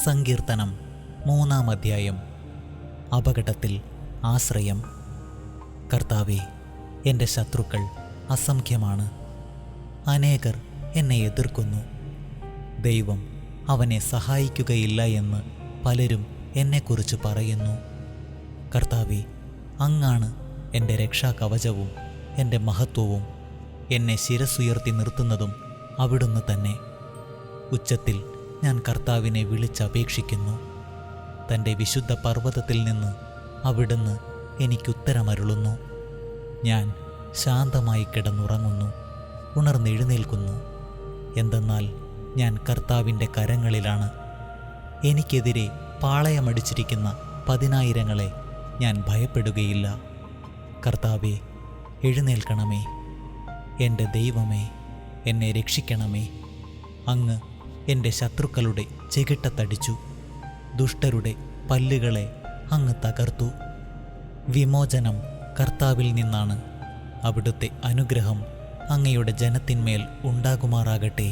സങ്കീർത്തനം 3-ാം അധ്യായം. അപകടത്തിൽ ആശ്രയം. കർത്താവേ, എൻ്റെ ശത്രുക്കൾ അസംഖ്യമാണ്. അനേകർ എന്നെ എതിർക്കുന്നു. ദൈവം അവനെ സഹായിക്കുകയില്ല എന്ന് പലരും എന്നെക്കുറിച്ച് പറയുന്നു. കർത്താവേ, അങ്ങാണ് എൻ്റെ രക്ഷാകവചവും എൻ്റെ മഹത്വവും. എന്നെ ശിരസ്സുയർത്തി നിർത്തുന്നതും അവിടുന്ന് തന്നെ. ഉച്ചത്തിൽ ഞാൻ കർത്താവിനെ വിളിച്ചപേക്ഷിക്കുന്നു. തൻ്റെ വിശുദ്ധ പർവ്വതത്തിൽ നിന്ന് അവിടുന്ന് എനിക്കുത്തരമരുളുന്നു. ഞാൻ ശാന്തമായി കിടന്നുറങ്ങുന്നു, ഉണർന്നെഴുന്നേൽക്കുന്നു. എന്തെന്നാൽ ഞാൻ കർത്താവിൻ്റെ കരങ്ങളിലാണ്. എനിക്കെതിരെ പാളയമടിച്ചിരിക്കുന്ന 10,000-ങ്ങളെ ഞാൻ ഭയപ്പെടുകയില്ല. കർത്താവേ, എഴുന്നേൽക്കണമേ. എൻ്റെ ദൈവമേ, എന്നെ രക്ഷിക്കണമേ. അങ്ങ് എൻ്റെ ശത്രുക്കളുടെ ചെകിട്ടത്തടിച്ചു. ദുഷ്ടരുടെ പല്ലുകളെ അങ്ങ് തകർത്തു. വിമോചനം കർത്താവിൽ നിന്നാണ്. അവിടുത്തെ അനുഗ്രഹം അങ്ങയുടെ ജനത്തിന്മേൽ ഉണ്ടാകുമാറാകട്ടെ.